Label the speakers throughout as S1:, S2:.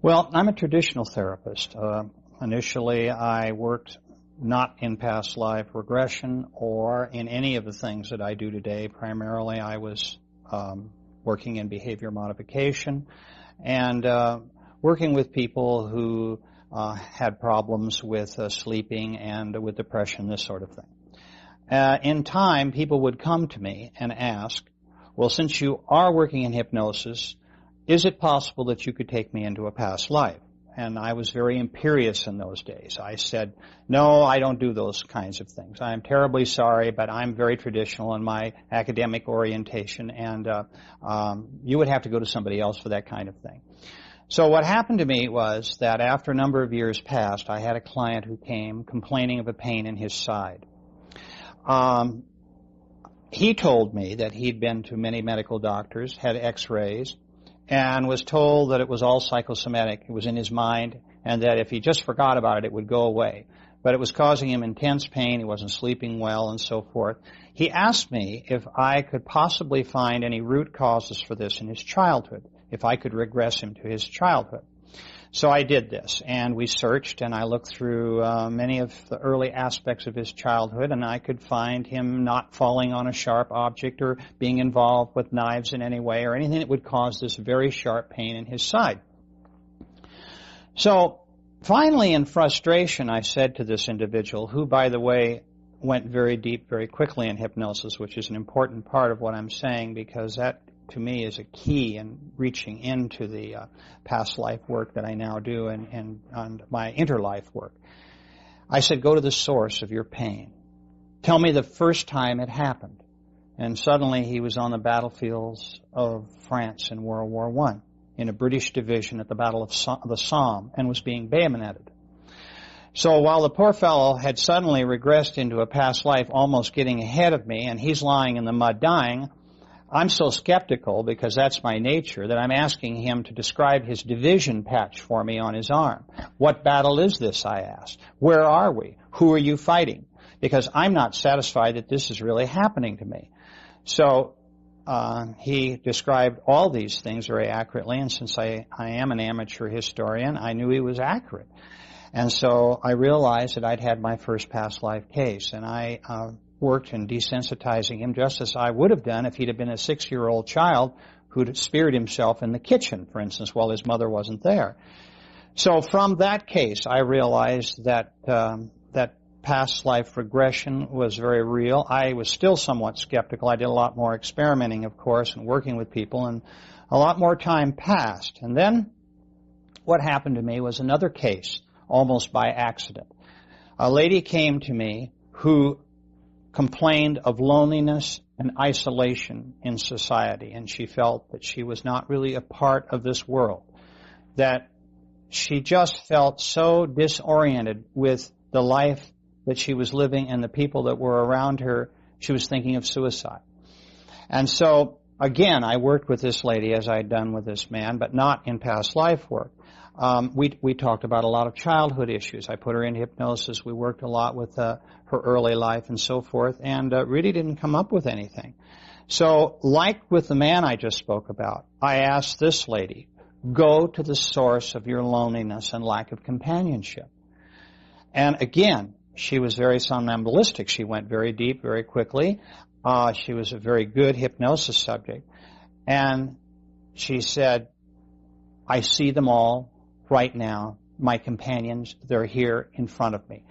S1: Well, I'm a traditional therapist. Initially, I worked not in past life regression or in any of the things that I do today. Primarily, I was working in behavior modification and working with people who had problems with sleeping and with depression, this sort of thing. In time, people would come to me and ask, well, since you are working in hypnosis, is it possible that you could take me into a past life? And I was very imperious in those days. I said, no, I don't do those kinds of things. I am terribly sorry, but I'm very traditional in my academic orientation, and you would have to go to somebody else for that kind of thing. So what happened to me was that after a number of years passed, I had a client who came complaining of a pain in his side. He told me that he'd been to many medical doctors, had x-rays, and was told that it was all psychosomatic. It was in his mind, and that if he just forgot about it, it would go away. But it was causing him intense pain. He wasn't sleeping well, and so forth. He asked me if I could possibly find any root causes for this in his childhood, if I could regress him to his childhood. So I did this, and we searched, and I looked through many of the early aspects of his childhood, and I could find him not falling on a sharp object or being involved with knives in any way or anything that would cause this very sharp pain in his side. So finally, in frustration, I said to this individual, who, by the way, went very deep very quickly in hypnosis, which is an important part of what I'm saying, because that to me is a key in reaching into the past life work that I now do and my interlife work. I said, go to the source of your pain. Tell me the first time it happened. And suddenly he was on the battlefields of France in World War I, in a British division at the Battle of the Somme, and was being bayoneted. So while the poor fellow had suddenly regressed into a past life, almost getting ahead of me, and he's lying in the mud dying, I'm so skeptical, because that's my nature, that I'm asking him to describe his division patch for me on his arm. What battle is this, I asked. Where are we? Who are you fighting? Because I'm not satisfied that this is really happening to me. So he described all these things very accurately, and since I am an amateur historian, I knew he was accurate. And so I realized that I'd had my first past life case, and I worked in desensitizing him just as I would have done if he'd have been a 6-year-old child who'd speared himself in the kitchen, for instance, while his mother wasn't there. So from that case, I realized that that past life regression was very real. I was still somewhat skeptical. I did a lot more experimenting, of course, and working with people, and a lot more time passed. And then what happened to me was another case, almost by accident. A lady came to me who complained of loneliness and isolation in society, and she felt that she was not really a part of this world, that she just felt so disoriented with the life that she was living and the people that were around her, she was thinking of suicide. And so, again, I worked with this lady as I had done with this man, but not in past life work. We talked about a lot of childhood issues. I put her in hypnosis. We worked a lot with her early life and so forth, and really didn't come up with anything. So, like with the man I just spoke about, I asked this lady, go to the source of your loneliness and lack of companionship. And again, she was very somnambulistic. She went very deep very quickly. She was a very good hypnosis subject. And she said, I see them all right now, my companions, they're here in front of me.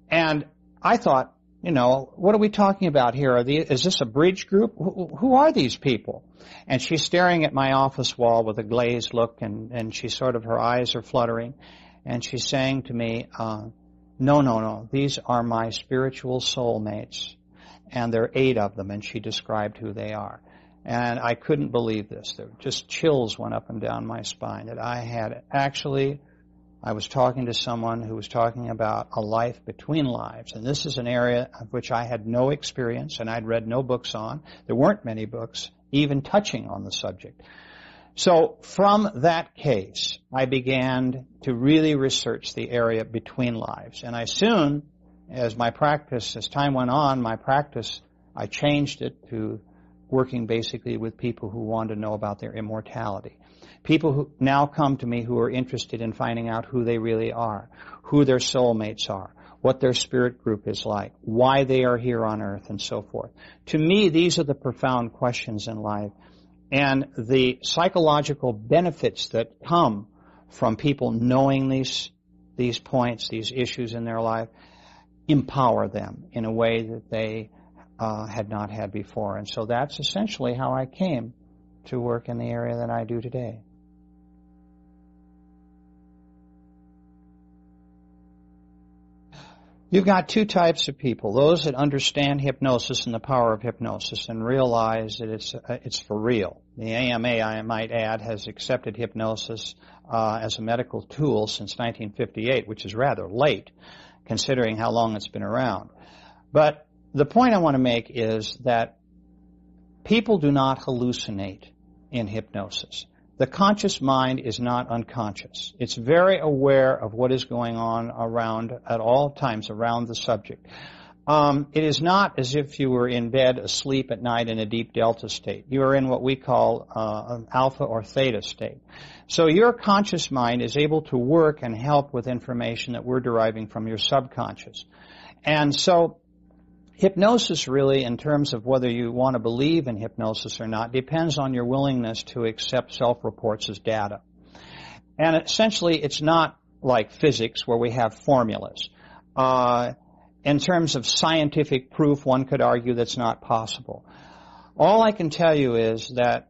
S1: And I thought, you know, what are we talking about here? Is this a bridge group? Who are these people? And she's staring at my office wall with a glazed look, and she sort of, her eyes are fluttering. And she's saying to me, no, these are my spiritual soulmates, and there are 8 of them, and she described who they are. And I couldn't believe this. There just chills went up and down my spine, that I was talking to someone who was talking about a life between lives. And this is an area of which I had no experience and I'd read no books on. There weren't many books even touching on the subject. So from that case, I began to really research the area between lives. And I soon, as time went on, I changed it to working basically with people who wanted to know about their immortality. People who now come to me who are interested in finding out who they really are, who their soulmates are, what their spirit group is like, why they are here on earth, and so forth. To me, these are the profound questions in life. And the psychological benefits that come from people knowing these points, these issues in their life, empower them in a way that they had not had before. And so that's essentially how I came to work in the area that I do today. You've got two types of people: those that understand hypnosis and the power of hypnosis and realize that it's for real. The AMA, I might add, has accepted hypnosis as a medical tool since 1958, which is rather late considering how long it's been around. But the point I want to make is that people do not hallucinate in hypnosis. The conscious mind is not unconscious. It's very aware of what is going on around at all times around the subject. It is not as if you were in bed asleep at night in a deep delta state. You are in what we call an alpha or theta state. So your conscious mind is able to work and help with information that we're deriving from your subconscious. And so hypnosis really, in terms of whether you want to believe in hypnosis or not, depends on your willingness to accept self-reports as data. And essentially, it's not like physics where we have formulas. In terms of scientific proof, one could argue that's not possible. All I can tell you is that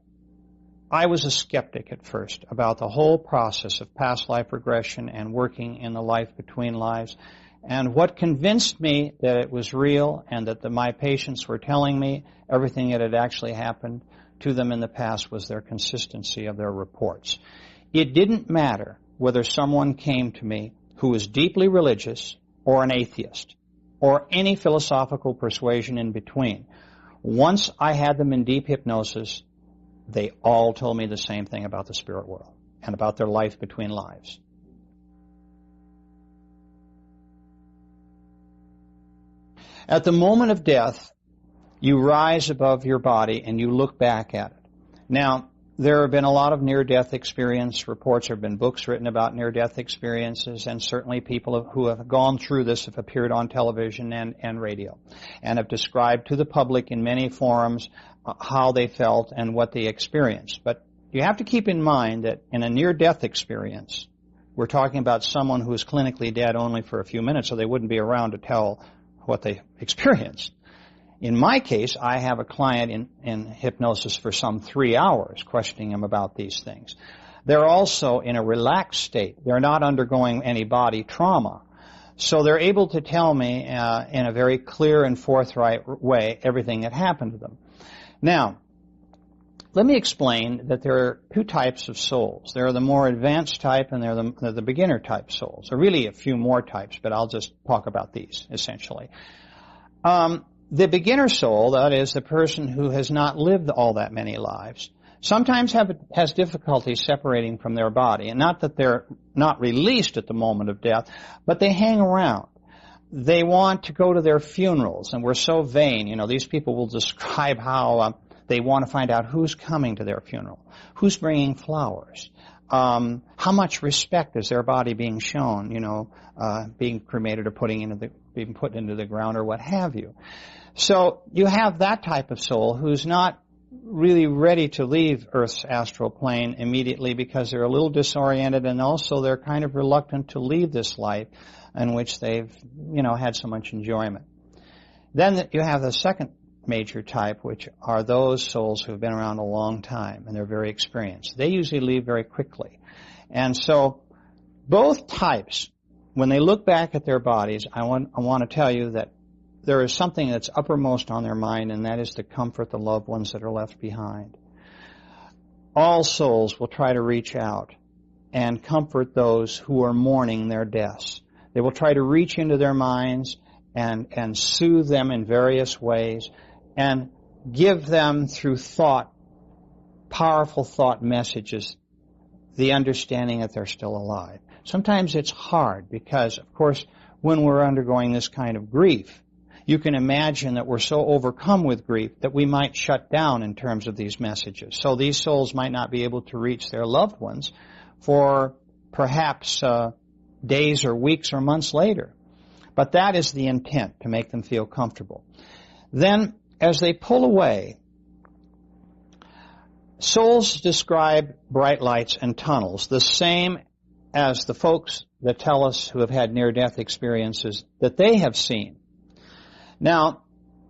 S1: I was a skeptic at first about the whole process of past life regression and working in the life between lives. And what convinced me that it was real and that my patients were telling me everything that had actually happened to them in the past was their consistency of their reports. It didn't matter whether someone came to me who was deeply religious or an atheist or any philosophical persuasion in between. Once I had them in deep hypnosis, they all told me the same thing about the spirit world and about their life between lives. At the moment of death, you rise above your body and you look back at it. Now, there have been a lot of near-death experience reports. There have been books written about near-death experiences, and certainly people who have gone through this have appeared on television and radio and have described to the public in many forums how they felt and what they experienced. But you have to keep in mind that in a near-death experience, we're talking about someone who is clinically dead only for a few minutes, so they wouldn't be around to tell what they experienced. In my case, I have a client in hypnosis for some 3 hours, questioning him about these things. They're also in a relaxed state. They're not undergoing any body trauma. So they're able to tell me in a very clear and forthright way everything that happened to them. Now, let me explain that there are two types of souls. There are the more advanced type and there are the beginner type souls. There are really a few more types, but I'll just talk about these, essentially. The beginner soul, that is, the person who has not lived all that many lives, sometimes has difficulty separating from their body. And not that they're not released at the moment of death, but they hang around. They want to go to their funerals, and we're so vain. You know, these people will describe how they want to find out who's coming to their funeral, who's bringing flowers, how much respect is their body being shown, you know, being cremated or being put into the ground or what have you. So you have that type of soul who's not really ready to leave Earth's astral plane immediately because they're a little disoriented, and also they're kind of reluctant to leave this life in which they've, you know, had so much enjoyment. Then you have the second major type, which are those souls who have been around a long time and they're very experienced. They usually leave very quickly. And so both types, when they look back at their bodies, I want to tell you that there is something that's uppermost on their mind, and that is to comfort the loved ones that are left behind. All souls will try to reach out and comfort those who are mourning their deaths. They will try to reach into their minds and soothe them in various ways and give them through thought, powerful thought messages, the understanding that they're still alive. Sometimes it's hard because, of course, when we're undergoing this kind of grief, you can imagine that we're so overcome with grief that we might shut down in terms of these messages. So these souls might not be able to reach their loved ones for perhaps days or weeks or months later. But that is the intent, to make them feel comfortable. Then, as they pull away, souls describe bright lights and tunnels, the same as the folks that tell us who have had near-death experiences that they have seen. Now,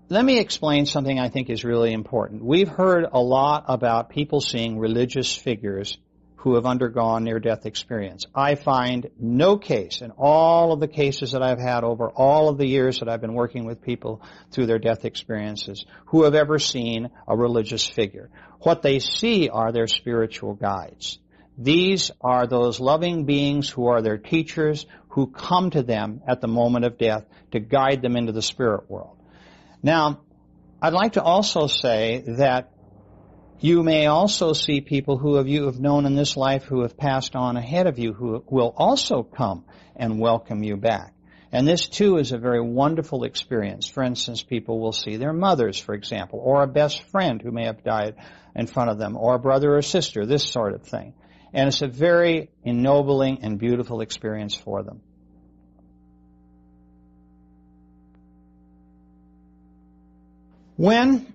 S1: let me explain something I think is really important. We've heard a lot about people seeing religious figures who have undergone near-death experience. I find no case in all of the cases that I've had over all of the years that I've been working with people through their death experiences who have ever seen a religious figure. What they see are their spiritual guides. These are those loving beings who are their teachers, who come to them at the moment of death to guide them into the spirit world. Now, I'd like to also say that you may also see people who you have known in this life who have passed on ahead of you who will also come and welcome you back. And this, too, is a very wonderful experience. For instance, people will see their mothers, for example, or a best friend who may have died in front of them, or a brother or sister, this sort of thing. And it's a very ennobling and beautiful experience for them. When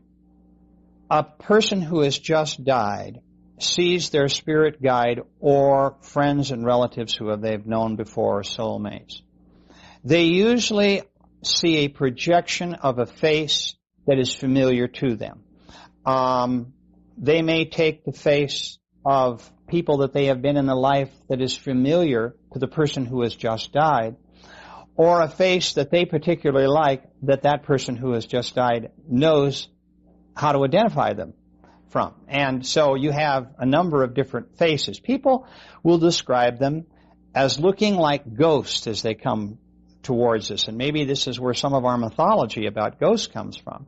S1: a person who has just died sees their spirit guide or friends and relatives who they've known before, or soulmates, they usually see a projection of a face that is familiar to them. They may take the face of people that they have been in the life that is familiar to the person who has just died, or a face that they particularly like that person who has just died knows how to identify them from. And so you have a number of different faces. People will describe them as looking like ghosts as they come towards us. And maybe this is where some of our mythology about ghosts comes from.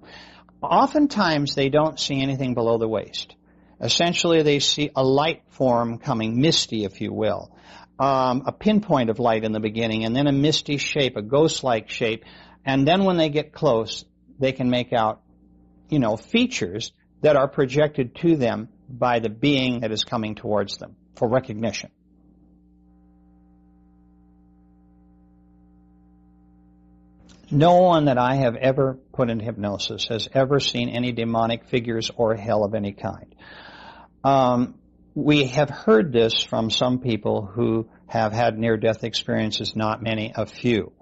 S1: Oftentimes they don't see anything below the waist. Essentially they see a light form coming, misty if you will. A pinpoint of light in the beginning, and then a misty shape, a ghost-like shape. And then when they get close, they can make out, features that are projected to them by the being that is coming towards them for recognition. No one that I have ever put in hypnosis has ever seen any demonic figures or hell of any kind. We have heard this from some people who have had near-death experiences, not many, a few.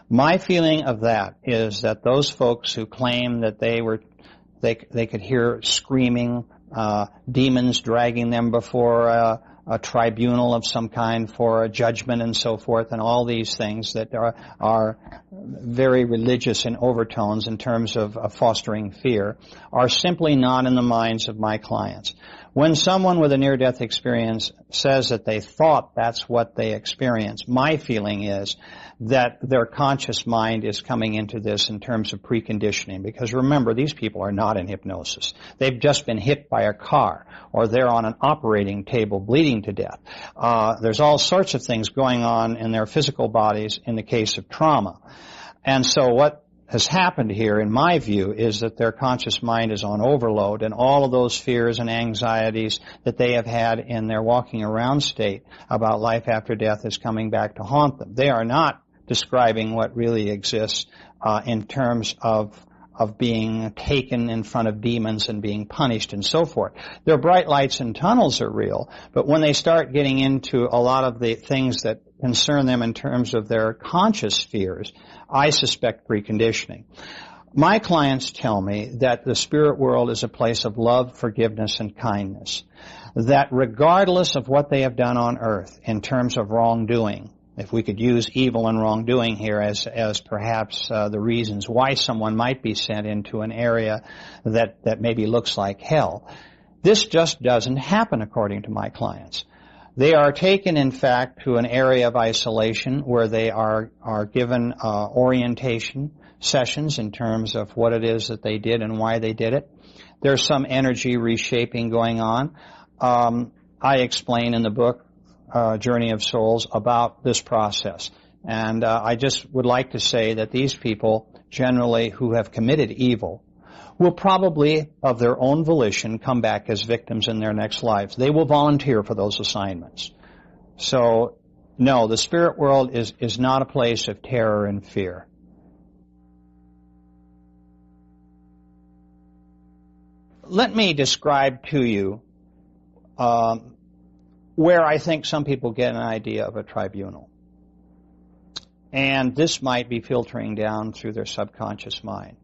S1: My feeling of that is that those folks who claim that they could hear screaming, demons dragging them before a tribunal of some kind for a judgment and so forth, and all these things that are very religious in overtones in terms of fostering fear, are simply not in the minds of my clients. When someone with a near-death experience says that they thought that's what they experienced, my feeling is that their conscious mind is coming into this in terms of preconditioning. Because remember, these people are not in hypnosis. They've just been hit by a car, or they're on an operating table bleeding to death. There's all sorts of things going on in their physical bodies in the case of trauma. And so what has happened here, in my view, is that their conscious mind is on overload, and all of those fears and anxieties that they have had in their walking around state about life after death is coming back to haunt them. They are not describing what really exists in terms of being taken in front of demons and being punished and so forth. Their bright lights and tunnels are real, but when they start getting into a lot of the things that concern them in terms of their conscious fears, I suspect preconditioning. My clients tell me that the spirit world is a place of love, forgiveness, and kindness. That regardless of what they have done on earth in terms of wrongdoing, if we could use evil and wrongdoing here as perhaps the reasons why someone might be sent into an area that maybe looks like hell, this just doesn't happen according to my clients. They are taken, in fact, to an area of isolation where they are given orientation sessions in terms of what it is that they did and why they did it. There's some energy reshaping going on. I explain in the book, Journey of Souls, about this process. And I just would like to say that these people generally who have committed evil, will probably, of their own volition, come back as victims in their next lives. They will volunteer for those assignments. So, no, the spirit world is not a place of terror and fear. Let me describe to you where I think some people get an idea of a tribunal. And this might be filtering down through their subconscious mind.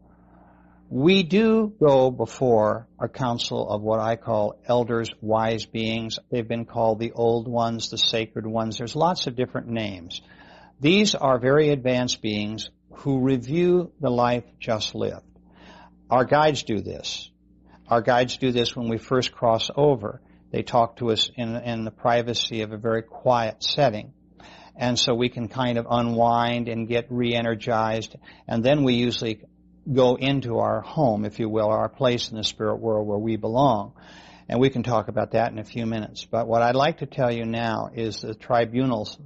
S1: We do go before a council of what I call elders, wise beings. They've been called the old ones, the sacred ones. There's lots of different names. These are very advanced beings who review the life just lived. Our guides do this. Our guides do this when we first cross over. They talk to us in the privacy of a very quiet setting. And so we can kind of unwind and get re-energized. And then we usually go into our home, if you will, our place in the spirit world where we belong. And we can talk about that in a few minutes. But what I'd like to tell you now is the tribunals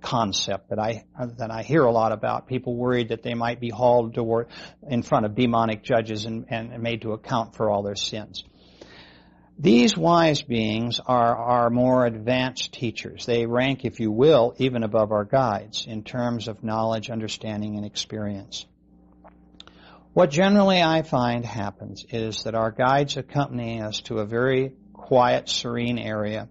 S1: concept that I hear a lot about. People worried that they might be hauled in front of demonic judges and made to account for all their sins. These wise beings are more advanced teachers. They rank, if you will, even above our guides in terms of knowledge, understanding, and experience. What generally I find happens is that our guides accompany us to a very quiet, serene area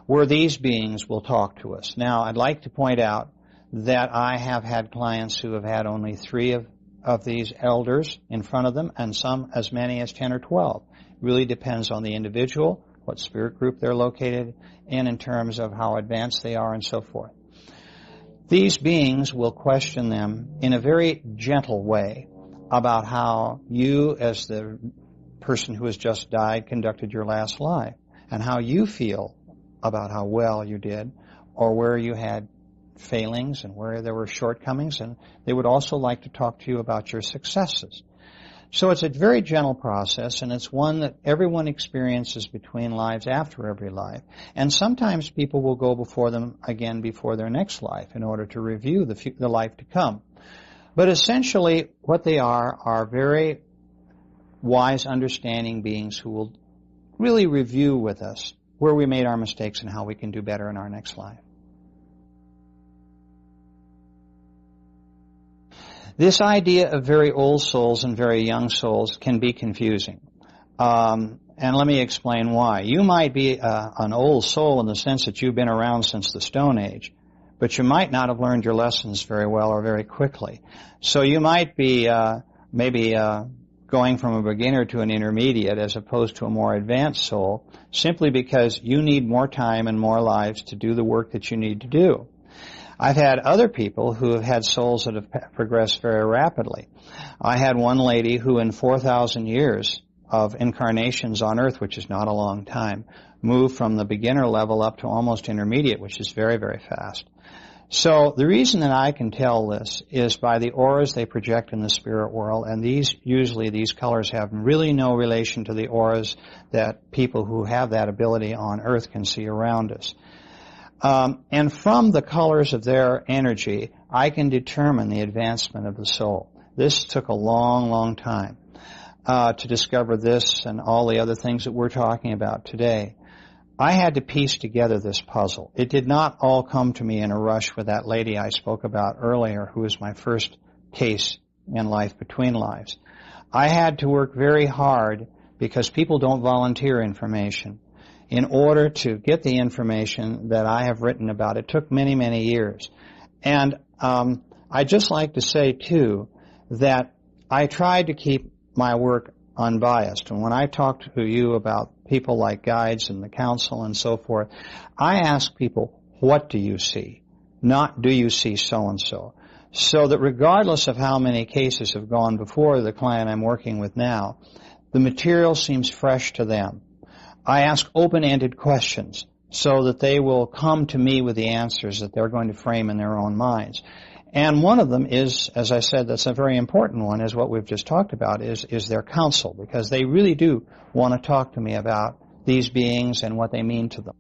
S1: where these beings will talk to us. Now, I'd like to point out that I have had clients who have had only 3 of these elders in front of them, and some as many as 10 or 12. It really depends on the individual, what spirit group they're located in terms of how advanced they are and so forth. These beings will question them in a very gentle way about how you, as the person who has just died, conducted your last life, and how you feel about how well you did, or where you had failings and where there were shortcomings, and they would also like to talk to you about your successes. So it's a very gentle process, and it's one that everyone experiences between lives after every life. And sometimes people will go before them again before their next life in order to review the life to come. But essentially, what they are very wise, understanding beings who will really review with us where we made our mistakes and how we can do better in our next life. This idea of very old souls and very young souls can be confusing. And let me explain why. You might be an old soul in the sense that you've been around since the Stone Age, but you might not have learned your lessons very well or very quickly. So you might be going from a beginner to an intermediate as opposed to a more advanced soul, simply because you need more time and more lives to do the work that you need to do. I've had other people who have had souls that have progressed very rapidly. I had one lady who in 4,000 years of incarnations on Earth, which is not a long time, moved from the beginner level up to almost intermediate, which is very, very fast. So the reason that I can tell this is by the auras they project in the spirit world, and these colors have really no relation to the auras that people who have that ability on Earth can see around us. And from the colors of their energy, I can determine the advancement of the soul. This took a long, long time to discover this and all the other things that we're talking about today. I had to piece together this puzzle. It did not all come to me in a rush with that lady I spoke about earlier, who was my first case in Life Between Lives. I had to work very hard because people don't volunteer information. In order to get the information that I have written about, it took many, many years. And I'd just like to say, too, that I tried to keep my work unbiased. And when I talk to you about people like guides and the council and so forth, I ask people, what do you see? Not, do you see so-and-so? So that regardless of how many cases have gone before the client I'm working with now, the material seems fresh to them. I ask open-ended questions so that they will come to me with the answers that they're going to frame in their own minds. And one of them is, as I said, that's a very important one, is what we've just talked about, is their counsel, because they really do want to talk to me about these beings and what they mean to them.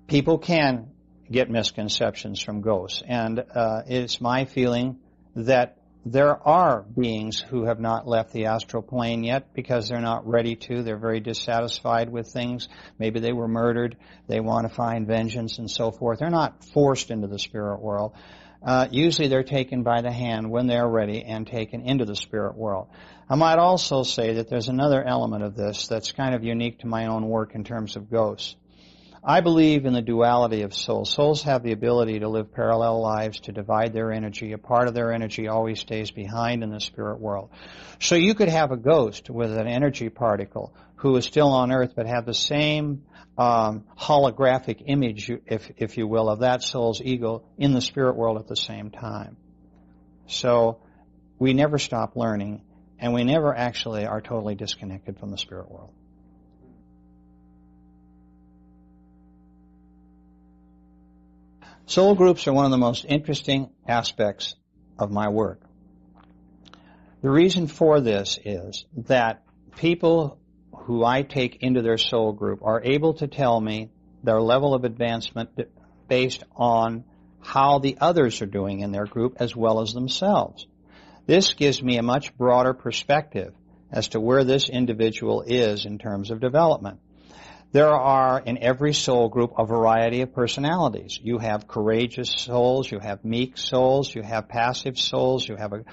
S1: People can get misconceptions from ghosts. And it's my feeling that there are beings who have not left the astral plane yet because they're not ready to. They're very dissatisfied with things. Maybe they were murdered. They want to find vengeance and so forth. They're not forced into the spirit world. Usually they're taken by the hand when they're ready and taken into the spirit world. I might also say that there's another element of this that's kind of unique to my own work in terms of ghosts. I believe in the duality of souls. Souls have the ability to live parallel lives, to divide their energy. A part of their energy always stays behind in the spirit world. So you could have a ghost with an energy particle who is still on Earth but have the same holographic image, if you will, of that soul's ego in the spirit world at the same time. So we never stop learning, and we never actually are totally disconnected from the spirit world. Soul groups are one of the most interesting aspects of my work. The reason for this is that people who I take into their soul group are able to tell me their level of advancement based on how the others are doing in their group as well as themselves. This gives me a much broader perspective as to where this individual is in terms of development. There are, in every soul group, a variety of personalities. You have courageous souls, you have meek souls, you have passive souls, you have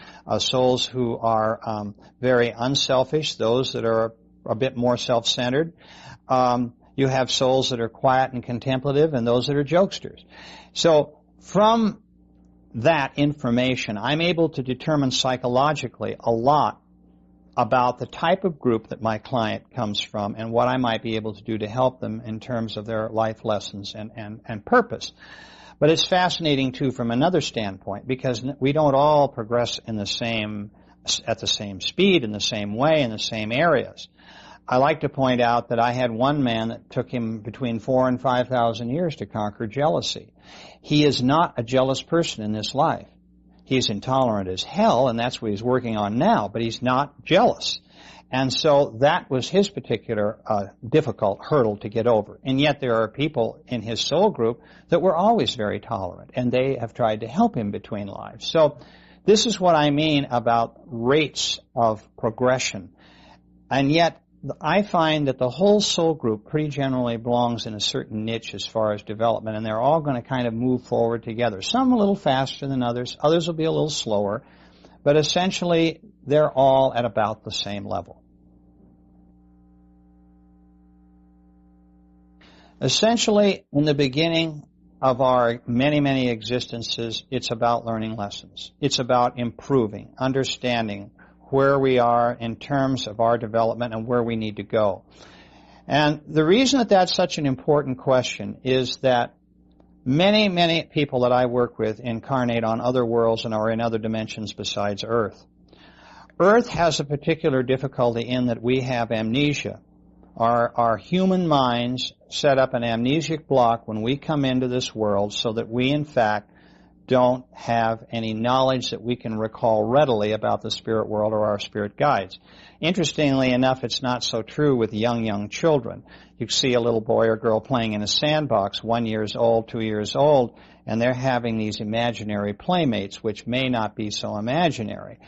S1: souls who are very unselfish, those that are a bit more self-centered. You have souls that are quiet and contemplative, and those that are jokesters. So, from that information, I'm able to determine psychologically a lot about the type of group that my client comes from and what I might be able to do to help them in terms of their life lessons and purpose. But it's fascinating, too, from another standpoint, because we don't all progress at the same speed, in the same way, in the same areas. I like to point out that I had one man that took him between 4,000 and 5,000 years to conquer jealousy. He is not a jealous person in this life. He's intolerant as hell, and that's what he's working on now, but he's not jealous. And so that was his particular difficult hurdle to get over. And yet there are people in his soul group that were always very tolerant, and they have tried to help him between lives. So this is what I mean about rates of progression. And yet I find that the whole soul group pretty generally belongs in a certain niche as far as development, and they're all going to kind of move forward together. Some a little faster than others. Others will be a little slower. But essentially, they're all at about the same level. Essentially, in the beginning of our many, many existences, it's about learning lessons. It's about improving, understanding where we are in terms of our development and where we need to go. And the reason that that's such an important question is that many, many people that I work with incarnate on other worlds and are in other dimensions besides Earth. Earth has a particular difficulty in that we have amnesia. Our human minds set up an amnesic block when we come into this world so that we, in fact, don't have any knowledge that we can recall readily about the spirit world or our spirit guides. Interestingly enough, it's not so true with young children. You see a little boy or girl playing in a sandbox, 1 year old, 2 years old, and they're having these imaginary playmates, which may not be so imaginary.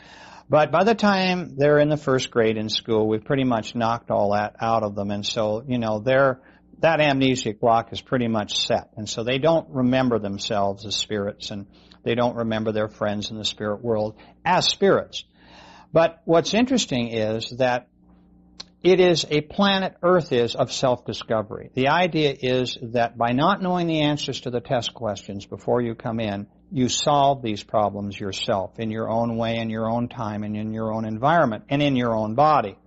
S1: But by the time they're in the first grade in school, we've pretty much knocked all that out of them, and so, that amnesic block is pretty much set. And so they don't remember themselves as spirits, and they don't remember their friends in the spirit world as spirits. But what's interesting is that it is a planet, Earth is, of self-discovery. The idea is that by not knowing the answers to the test questions before you come in, you solve these problems yourself in your own way, in your own time, and in your own environment, and in your own body.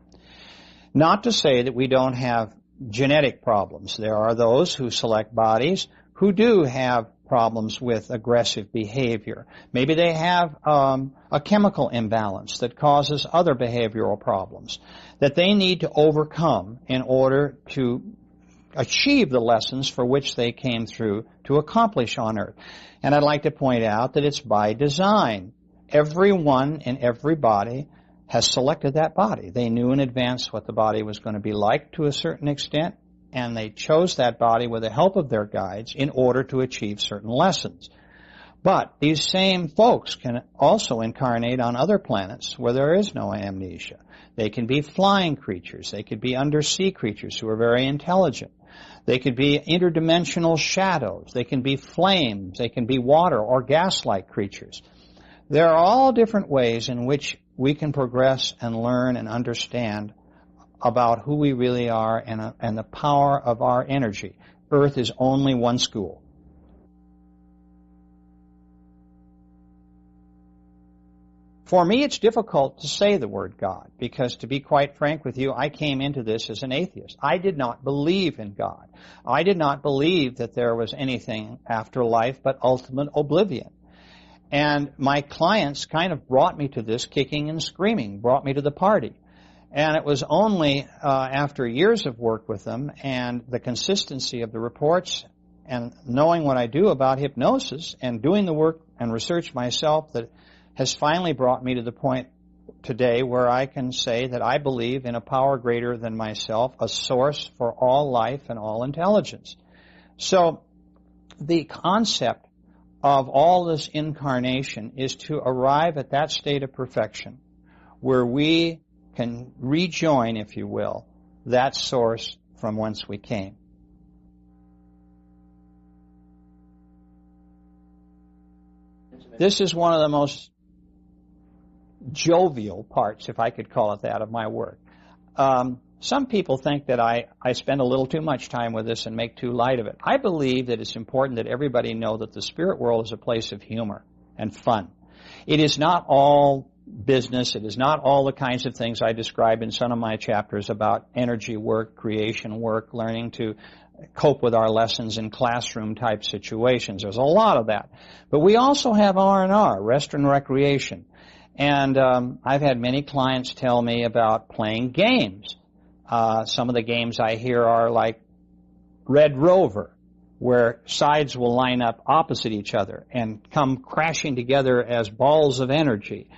S1: Not to say that we don't have genetic problems. There are those who select bodies who do have problems with aggressive behavior. Maybe they have a chemical imbalance that causes other behavioral problems that they need to overcome in order to achieve the lessons for which they came through to accomplish on Earth. And I'd like to point out that it's by design. Everyone in every body has selected that body. They knew in advance what the body was going to be like to a certain extent. and they chose that body with the help of their guides in order to achieve certain lessons. But these same folks can also incarnate on other planets where there is no amnesia. They can be flying creatures. They could be undersea creatures who are very intelligent. They could be interdimensional shadows. They can be flames. They can be water or gas-like creatures. There are all different ways in which we can progress and learn and understand about who we really are and the power of our energy. Earth is only one school. For me, it's difficult to say the word God because, to be quite frank with you, I came into this as an atheist. I did not believe in God. I did not believe that there was anything after life but ultimate oblivion. And my clients kind of brought me to this kicking and screaming, brought me to the party. And it was only after years of work with them and the consistency of the reports and knowing what I do about hypnosis and doing the work and research myself that has finally brought me to the point today where I can say that I believe in a power greater than myself, a source for all life and all intelligence. So the concept of all this incarnation is to arrive at that state of perfection where we can rejoin, if you will, that source from whence we came. This is one of the most jovial parts, if I could call it that, of my work. Some people think that I spend a little too much time with this and make too light of it. I believe that it's important that everybody know that the spirit world is a place of humor and fun. It is not all business. It is not all the kinds of things I describe in some of my chapters about energy work, creation work, learning to cope with our lessons in classroom type situations. There's a lot of that. But we also have R&R, rest and recreation. And I've had many clients tell me about playing games. Some of the games I hear are like Red Rover, where sides will line up opposite each other and come crashing together as balls of energy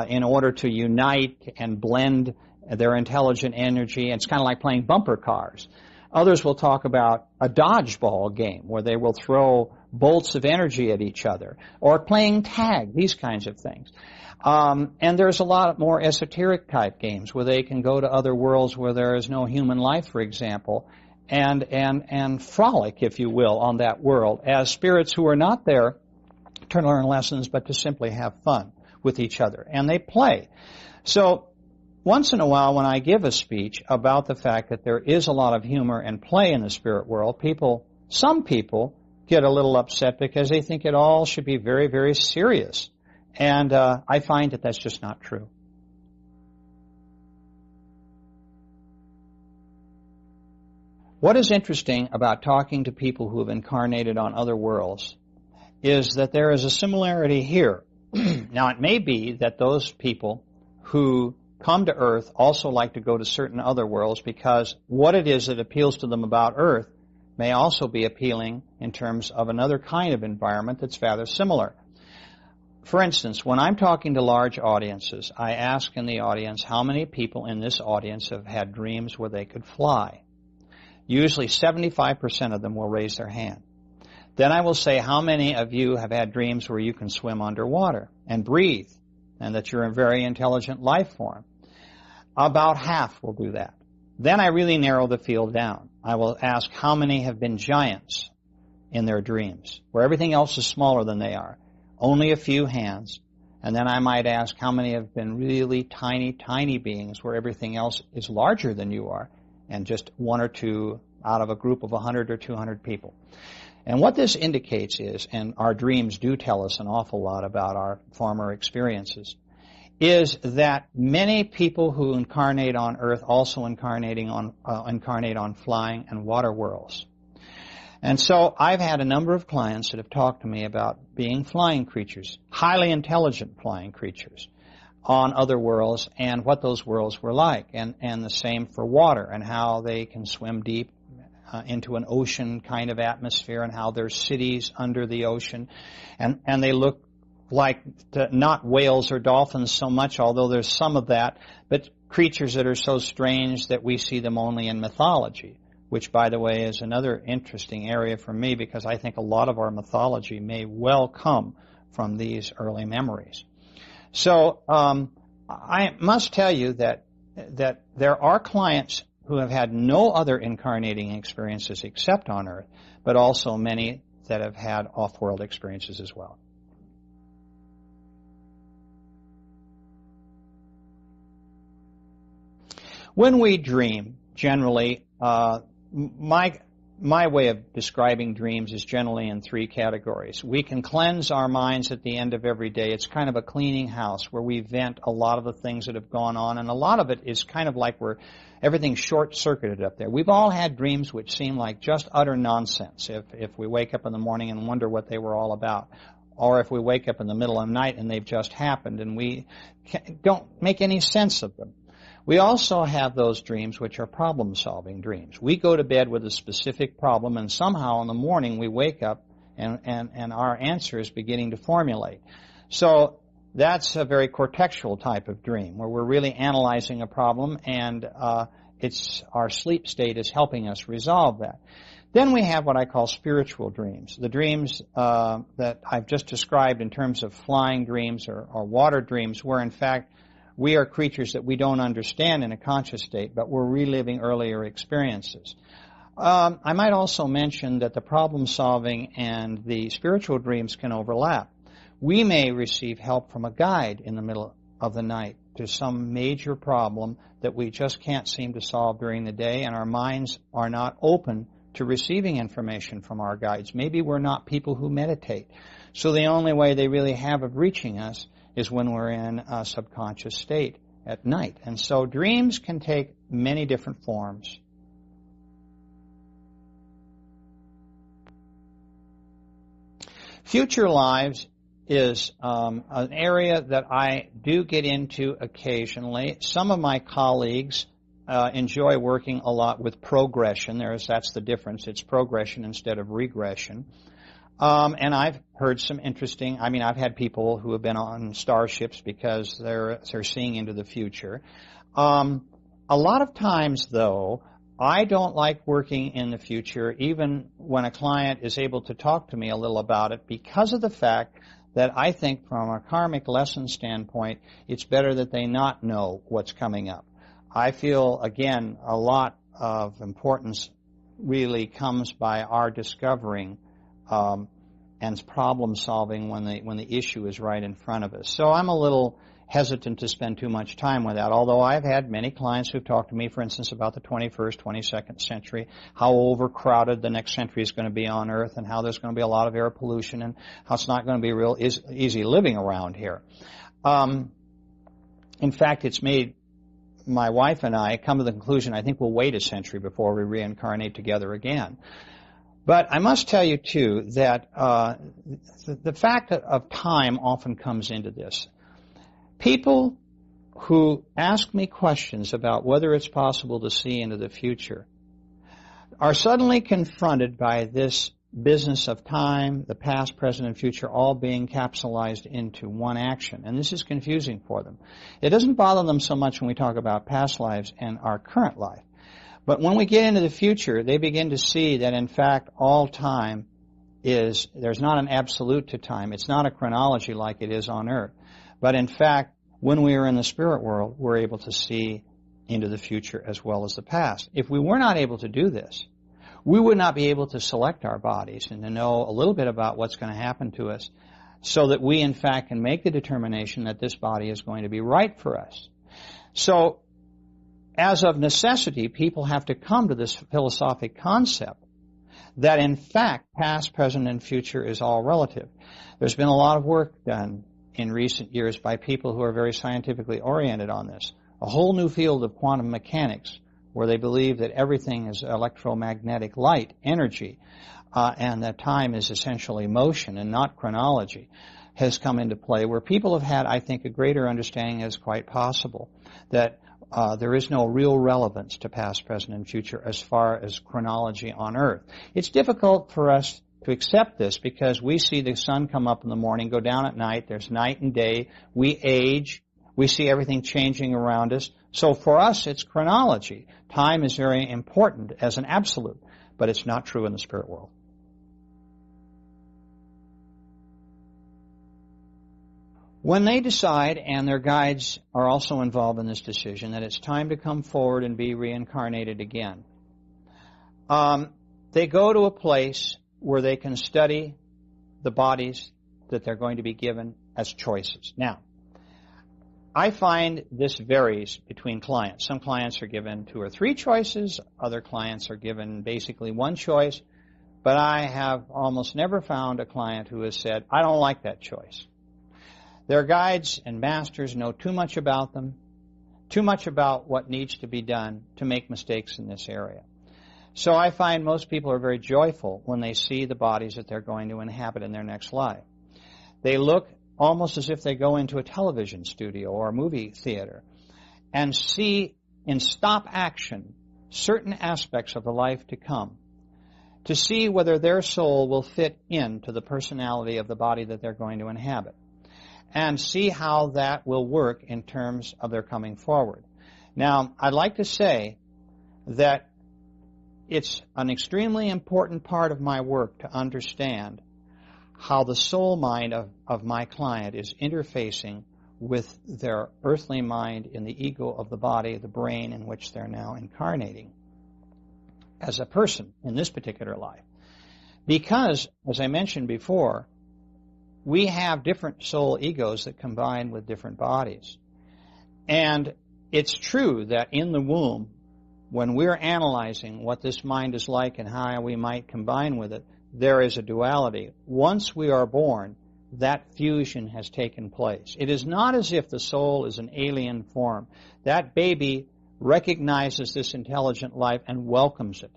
S1: in order to unite and blend their intelligent energy. It's kind of like playing bumper cars. Others will talk about a dodgeball game where they will throw bolts of energy at each other, or playing tag, these kinds of things. And there's a lot more esoteric type games where they can go to other worlds where there is no human life, for example, and frolic, if you will, on that world as spirits who are not there to learn lessons but to simply have fun with each other. And they play. So once in a while when I give a speech about the fact that there is a lot of humor and play in the spirit world, some people get a little upset because they think it all should be very, very serious. And I find that that's just not true. What is interesting about talking to people who have incarnated on other worlds is that there is a similarity here. Now, it may be that those people who come to Earth also like to go to certain other worlds because what it is that appeals to them about Earth may also be appealing in terms of another kind of environment that's rather similar. For instance, when I'm talking to large audiences, I ask in the audience how many people in this audience have had dreams where they could fly. Usually 75% of them will raise their hand. Then I will say, how many of you have had dreams where you can swim underwater and breathe, and that you're a very intelligent life form? About half will do that. Then I really narrow the field down. I will ask how many have been giants in their dreams, where everything else is smaller than they are. Only a few hands. And then I might ask how many have been really tiny, tiny beings where everything else is larger than you are, and just one or two out of a group of 100 or 200 people. And what this indicates is, and our dreams do tell us an awful lot about our former experiences, is that many people who incarnate on Earth also incarnate on flying and water worlds. And so I've had a number of clients that have talked to me about being flying creatures, highly intelligent flying creatures, on other worlds and what those worlds were like. And the same for water and how they can swim deep into an ocean kind of atmosphere and how there's cities under the ocean. And they look like not whales or dolphins so much, although there's some of that, but creatures that are so strange that we see them only in mythology. which, by the way, is another interesting area for me because I think a lot of our mythology may well come from these early memories. So I must tell you that there are clients who have had no other incarnating experiences except on Earth, but also many that have had off-world experiences as well. When we dream, generally, my way of describing dreams is generally in three categories. We can cleanse our minds at the end of every day. It's kind of a cleaning house where we vent a lot of the things that have gone on, and a lot of it is kind of like everything's short-circuited up there. We've all had dreams which seem like just utter nonsense if we wake up in the morning and wonder what they were all about, or if we wake up in the middle of the night and they've just happened and we don't make any sense of them. We also have those dreams which are problem-solving dreams. We go to bed with a specific problem, and somehow in the morning we wake up and our answer is beginning to formulate. So that's a very cortexual type of dream, where we're really analyzing a problem, and our sleep state is helping us resolve that. Then we have what I call spiritual dreams, the dreams that I've just described in terms of flying dreams or water dreams, where in fact we are creatures that we don't understand in a conscious state, but we're reliving earlier experiences. I might also mention that the problem-solving and the spiritual dreams can overlap. We may receive help from a guide in the middle of the night to some major problem that we just can't seem to solve during the day, and our minds are not open to receiving information from our guides. Maybe we're not people who meditate. So the only way they really have of reaching us is when we're in a subconscious state at night. And so dreams can take many different forms. Future lives is an area that I do get into occasionally. Some of my colleagues enjoy working a lot with progression. That's the difference. It's progression instead of regression. And I've heard some interesting, I've had people who have been on starships because they're seeing into the future. A lot of times, though, I don't like working in the future, even when a client is able to talk to me a little about it, because of the fact that I think from a karmic lesson standpoint, it's better that they not know what's coming up. I feel, again, a lot of importance really comes by our discovering and problem solving when the issue is right in front of us. So I'm a little hesitant to spend too much time with that, although I've had many clients who've talked to me, for instance, about the 21st, 22nd century, how overcrowded the next century is going to be on Earth, and how there's going to be a lot of air pollution, and how it's not going to be real easy living around here. In fact, it's made my wife and I come to the conclusion I think we'll wait a century before we reincarnate together again. But I must tell you, too, that the fact of time often comes into this. People who ask me questions about whether it's possible to see into the future are suddenly confronted by this business of time, the past, present, and future, all being capsulized into one action. And this is confusing for them. It doesn't bother them so much when we talk about past lives and our current life. But when we get into the future, they begin to see that, in fact, all time there's not an absolute to time. It's not a chronology like it is on Earth. But, in fact, when we are in the spirit world, we're able to see into the future as well as the past. If we were not able to do this, we would not be able to select our bodies and to know a little bit about what's going to happen to us so that we, in fact, can make the determination that this body is going to be right for us. So, as of necessity, people have to come to this philosophic concept that, in fact, past, present, and future is all relative. There's been a lot of work done in recent years by people who are very scientifically oriented on this. A whole new field of quantum mechanics, where they believe that everything is electromagnetic light, energy, and that time is essentially motion and not chronology, has come into play, where people have had, I think, a greater understanding as quite possible that there is no real relevance to past, present, and future as far as chronology on Earth. It's difficult for us to accept this because we see the sun come up in the morning, go down at night, there's night and day, we age, we see everything changing around us, So for us, it's chronology. Time is very important as an absolute, but it's not true in the spirit world. When they decide, and their guides are also involved in this decision, that it's time to come forward and be reincarnated again, they go to a place where they can study the bodies that they're going to be given as choices. Now, I find this varies between clients. Some clients are given 2 or 3 choices. Other clients are given basically 1 choice. But I have almost never found a client who has said, I don't like that choice. Their guides and masters know too much about them, too much about what needs to be done to make mistakes in this area. So I find most people are very joyful when they see the bodies that they're going to inhabit in their next life. They look almost as if they go into a television studio or a movie theater and see in stop action certain aspects of the life to come, to see whether their soul will fit into the personality of the body that they're going to inhabit, and see how that will work in terms of their coming forward. Now, I'd like to say that it's an extremely important part of my work to understand how the soul mind of my client is interfacing with their earthly mind in the ego of the body, the brain in which they're now incarnating as a person in this particular life. Because, as I mentioned before, we have different soul egos that combine with different bodies. And it's true that in the womb, when we're analyzing what this mind is like and how we might combine with it, there is a duality. Once we are born, that fusion has taken place. It is not as if the soul is an alien form. That baby recognizes this intelligent life and welcomes it.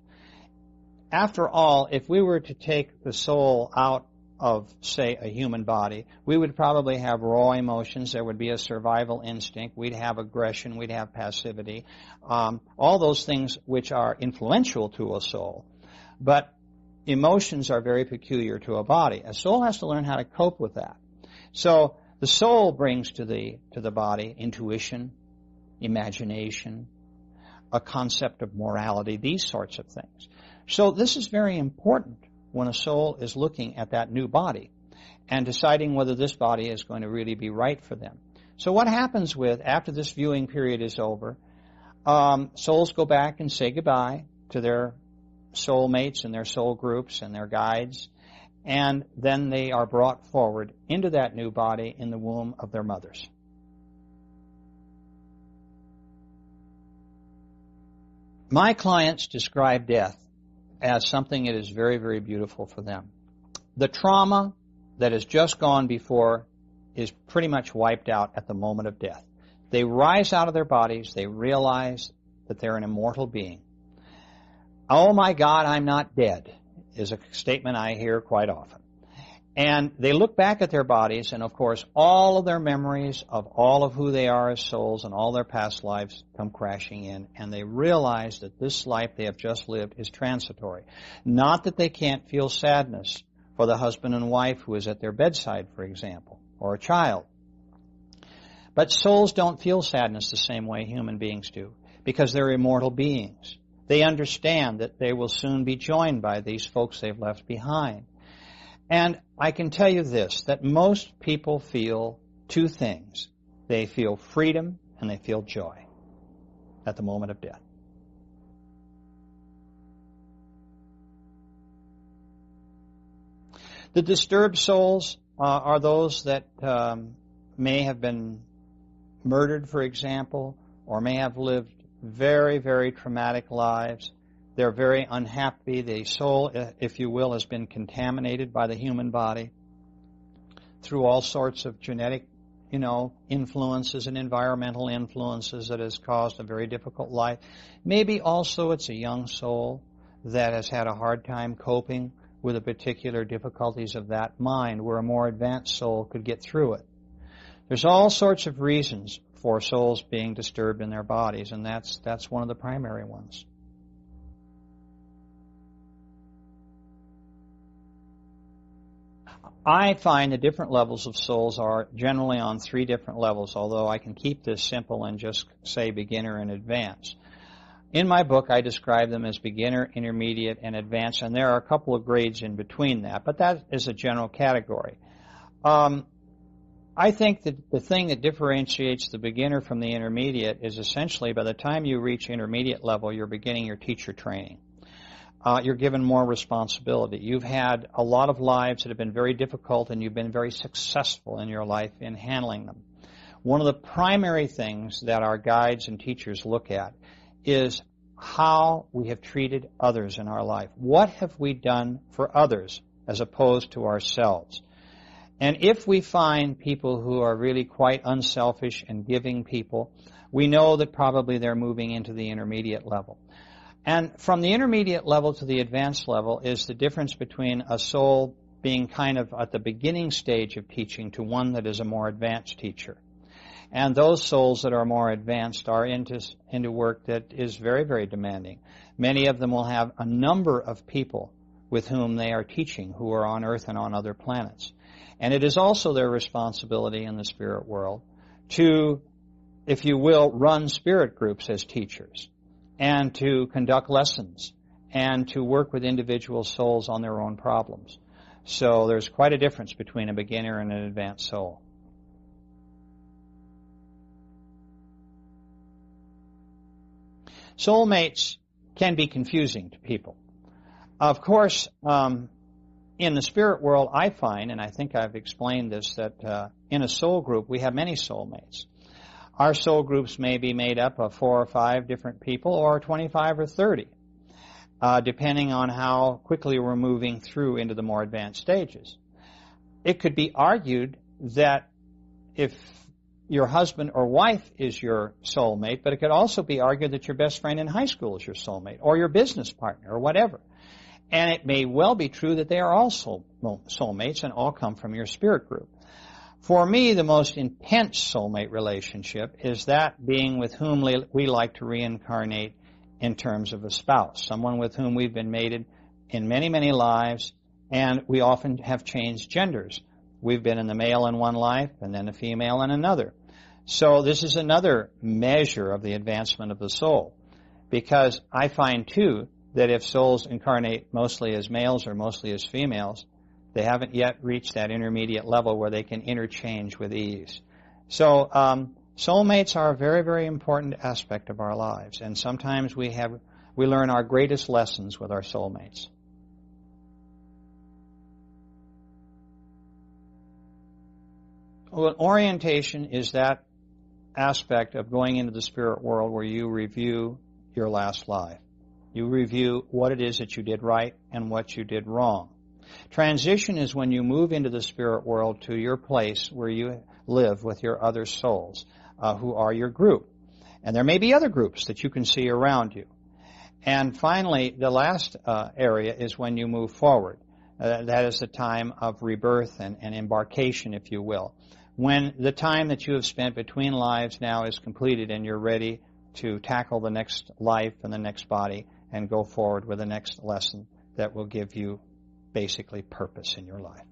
S1: After all, if we were to take the soul out of, say, a human body, we would probably have raw emotions. There would be a survival instinct. We'd have aggression. We'd have passivity. All those things which are influential to a soul. But emotions are very peculiar to a body. A soul has to learn how to cope with that. So the soul brings to the body intuition, imagination, a concept of morality, these sorts of things. So this is very important when a soul is looking at that new body and deciding whether this body is going to really be right for them. So what happens after this viewing period is over, souls go back and say goodbye to their soulmates and their soul groups and their guides, and then they are brought forward into that new body in the womb of their mothers. My clients describe death as something that is very, very beautiful for them. The trauma that has just gone before is pretty much wiped out at the moment of death. They rise out of their bodies. They realize that they're an immortal being. Oh my God, I'm not dead, is a statement I hear quite often. And they look back at their bodies, and of course, all of their memories of all of who they are as souls and all their past lives come crashing in, and they realize that this life they have just lived is transitory. Not that they can't feel sadness for the husband and wife who is at their bedside, for example, or a child. But souls don't feel sadness the same way human beings do, because they're immortal beings. They understand that they will soon be joined by these folks they've left behind. And I can tell you this, that most people feel 2 things. They feel freedom and they feel joy at the moment of death. The disturbed souls are those that may have been murdered, for example, or may have lived very, very traumatic lives. They're very unhappy. The soul, if you will, has been contaminated by the human body through all sorts of genetic, influences and environmental influences that has caused a very difficult life. Maybe also it's a young soul that has had a hard time coping with the particular difficulties of that mind, where a more advanced soul could get through it. There's all sorts of reasons for souls being disturbed in their bodies, and that's one of the primary ones. I find the different levels of souls are generally on 3 different levels, although I can keep this simple and just say beginner and advanced. In my book, I describe them as beginner, intermediate, and advanced, and there are a couple of grades in between that, but that is a general category. I think that the thing that differentiates the beginner from the intermediate is essentially by the time you reach intermediate level, you're beginning your teacher training. You're given more responsibility. You've had a lot of lives that have been very difficult, and you've been very successful in your life in handling them. One of the primary things that our guides and teachers look at is how we have treated others in our life. What have we done for others as opposed to ourselves? And if we find people who are really quite unselfish and giving people, we know that probably they're moving into the intermediate level. And from the intermediate level to the advanced level is the difference between a soul being kind of at the beginning stage of teaching to one that is a more advanced teacher. And those souls that are more advanced are into work that is very, very demanding. Many of them will have a number of people with whom they are teaching who are on Earth and on other planets. And it is also their responsibility in the spirit world to, if you will, run spirit groups as teachers, and to conduct lessons, and to work with individual souls on their own problems. So there's quite a difference between a beginner and an advanced soul. Soulmates can be confusing to people. Of course, in the spirit world, I find, and I think I've explained this, that in a soul group, we have many soulmates. Our soul groups may be made up of 4 or 5 different people, or 25 or 30, depending on how quickly we're moving through into the more advanced stages. It could be argued that if your husband or wife is your soulmate, but it could also be argued that your best friend in high school is your soulmate, or your business partner, or whatever. And it may well be true that they are all soulmates and all come from your spirit group. For me, the most intense soulmate relationship is that being with whom we like to reincarnate in terms of a spouse, someone with whom we've been mated in many, many lives, and we often have changed genders. We've been in the male in one life and then a female in another. So this is another measure of the advancement of the soul, because I find, too, that if souls incarnate mostly as males or mostly as females, they haven't yet reached that intermediate level where they can interchange with ease. So soulmates are a very, very important aspect of our lives, and sometimes we learn our greatest lessons with our soulmates. Well, orientation is that aspect of going into the spirit world where you review your last life. You review what it is that you did right and what you did wrong. Transition is when you move into the spirit world to your place where you live with your other souls who are your group. And there may be other groups that you can see around you. And finally, the last area is when you move forward. That is the time of rebirth and embarkation, if you will. When the time that you have spent between lives now is completed and you're ready to tackle the next life and the next body and go forward with the next lesson that will give you basically purpose in your life.